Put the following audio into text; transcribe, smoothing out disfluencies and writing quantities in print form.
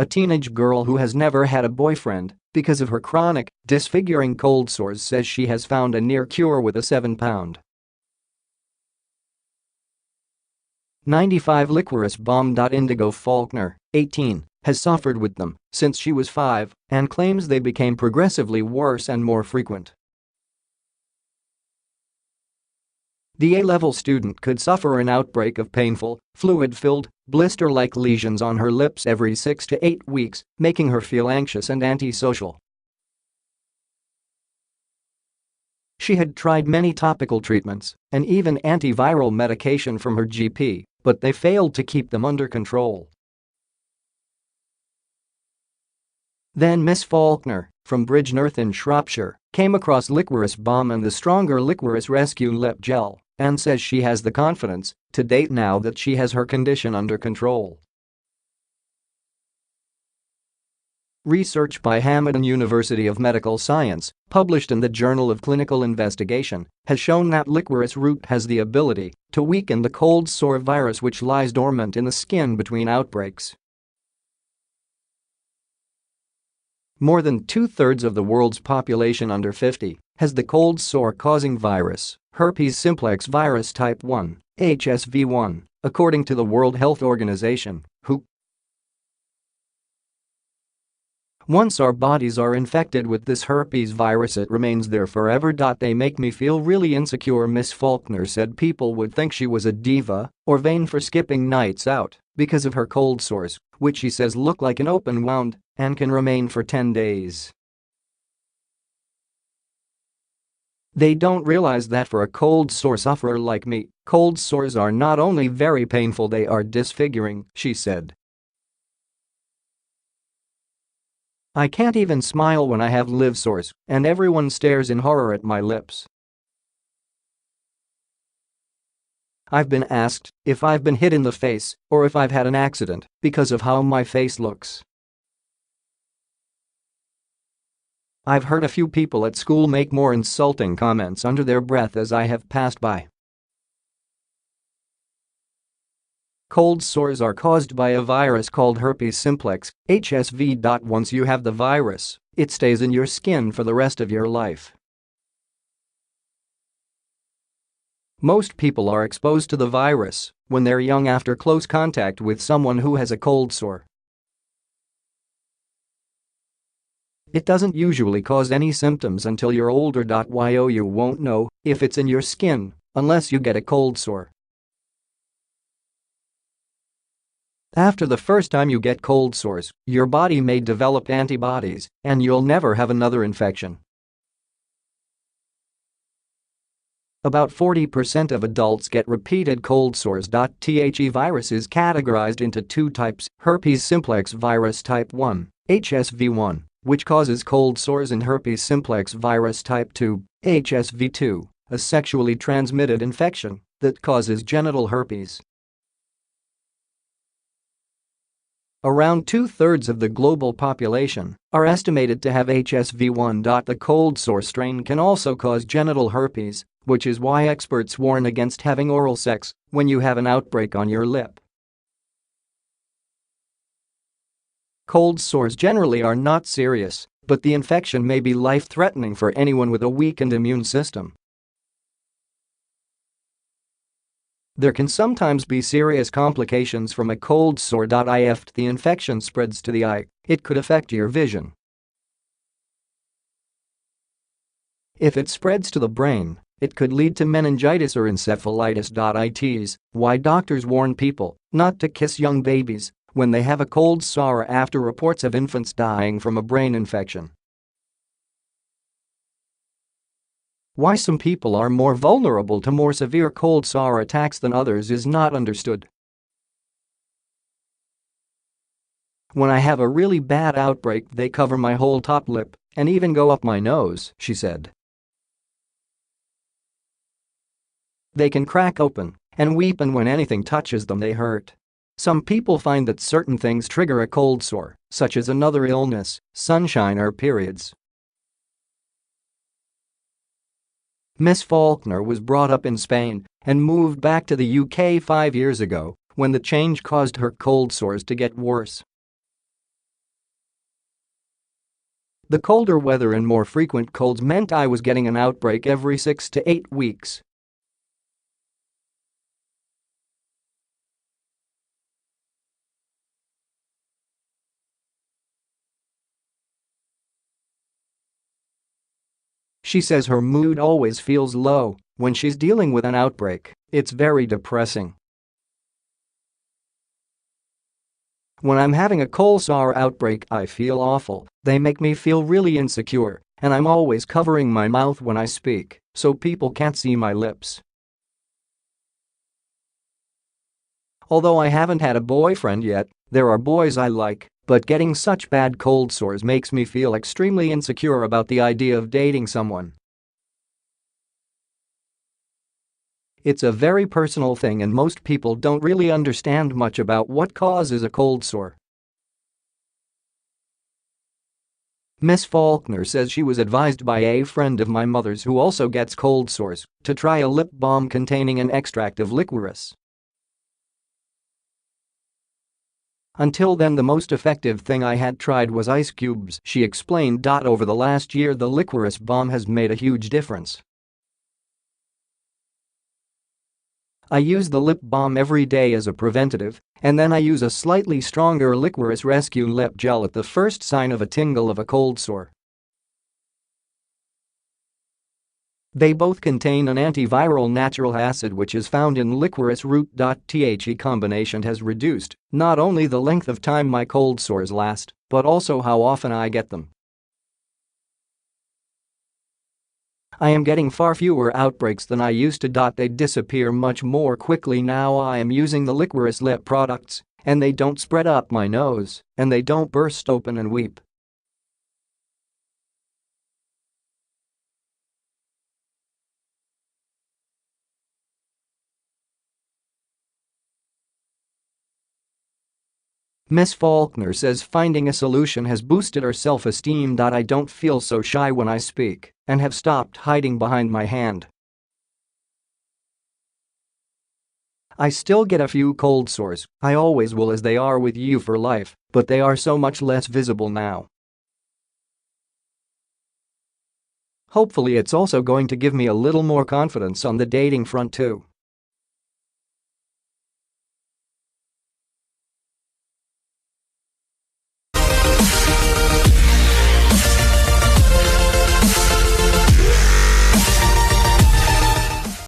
a teenage girl who has never had a boyfriend because of her chronic, disfiguring cold sores, says she has found a near cure with a 7-pound 95 Liquorice Balm.Indigo. Faulkner, 18, has suffered with them since she was 5 and claims they became progressively worse and more frequent. The A-level student could suffer an outbreak of painful, fluid-filled, blister-like lesions on her lips every 6 to 8 weeks, making her feel anxious and antisocial. She had tried many topical treatments and even antiviral medication from her GP, but they failed to keep them under control. Then Miss Faulkner, from Bridgnorth in Shropshire, came across Liquorice Balm and the stronger Liquorice Rescue Lip Gel and says she has the confidence to date now that she has her condition under control. Research by Hamadan University of Medical Science, published in the Journal of Clinical Investigation, has shown that licorice root has the ability to weaken the cold sore virus which lies dormant in the skin between outbreaks. More than 2/3 of the world's population under 50 has the cold sore-causing virus, herpes simplex virus type 1, HSV1, according to the World Health Organization, WHO. Once our bodies are infected with this herpes virus, it remains there forever. They make me feel really insecure. Miss Faulkner said people would think she was a diva or vain for skipping nights out because of her cold sores, which she says look like an open wound and can remain for 10 days. They don't realize that for a cold sore sufferer like me, cold sores are not only very painful, they are disfiguring, she said. I can't even smile when I have live sores, and everyone stares in horror at my lips. I've been asked if I've been hit in the face or if I've had an accident because of how my face looks. I've heard a few people at school make more insulting comments under their breath as I have passed by. Cold sores are caused by a virus called herpes simplex, HSV. Once you have the virus, it stays in your skin for the rest of your life. Most people are exposed to the virus when they're young after close contact with someone who has a cold sore. It doesn't usually cause any symptoms until you're older. You won't know if it's in your skin unless you get a cold sore. After the first time you get cold sores, your body may develop antibodies and you'll never have another infection. About 40% of adults get repeated cold sores. The virus is categorized into 2 types: herpes simplex virus type 1, HSV1, which causes cold sores, and herpes simplex virus type 2, HSV2, a sexually transmitted infection that causes genital herpes. Around 2/3 of the global population are estimated to have HSV1. The cold sore strain can also cause genital herpes, which is why experts warn against having oral sex when you have an outbreak on your lip. Cold sores generally are not serious, but the infection may be life-threatening for anyone with a weakened immune system. There can sometimes be serious complications from a cold sore. If the infection spreads to the eye, it could affect your vision. If it spreads to the brain, it could lead to meningitis or encephalitis. It's why doctors warn people not to kiss young babies when they have a cold sore after reports of infants dying from a brain infection. Why some people are more vulnerable to more severe cold sore attacks than others is not understood. When I have a really bad outbreak, they cover my whole top lip and even go up my nose, she said. They can crack open and weep, and when anything touches them they hurt. Some people find that certain things trigger a cold sore, such as another illness, sunshine, or periods. Miss Faulkner was brought up in Spain and moved back to the UK 5 years ago when the change caused her cold sores to get worse. The colder weather and more frequent colds meant I was getting an outbreak every 6 to 8 weeks. She says her mood always feels low when she's dealing with an outbreak. It's very depressing. When I'm having a cold sore outbreak, I feel awful. They make me feel really insecure, and I'm always covering my mouth when I speak, so people can't see my lips. Although I haven't had a boyfriend yet, there are boys I like, but getting such bad cold sores makes me feel extremely insecure about the idea of dating someone. It's a very personal thing and most people don't really understand much about what causes a cold sore. Miss Faulkner says she was advised by a friend of my mother's who also gets cold sores to try a lip balm containing an extract of licorice. Until then, the most effective thing I had tried was ice cubes, she explained. Over the last year, the Liquorice Balm has made a huge difference. I use the lip balm every day as a preventative, and then I use a slightly stronger Liquorice Rescue Lip Gel at the first sign of a tingle of a cold sore. They both contain an antiviral natural acid which is found in licorice root.The combination has reduced not only the length of time my cold sores last, but also how often I get them. I am getting far fewer outbreaks than I used to. They disappear much more quickly now. I am using the Liquorice lip products, and they don't spread up my nose, and they don't burst open and weep. Miss Faulkner says finding a solution has boosted her self-esteem. I don't feel so shy when I speak and have stopped hiding behind my hand. I still get a few cold sores, I always will, as they are with you for life, but they are so much less visible now. Hopefully it's also going to give me a little more confidence on the dating front too.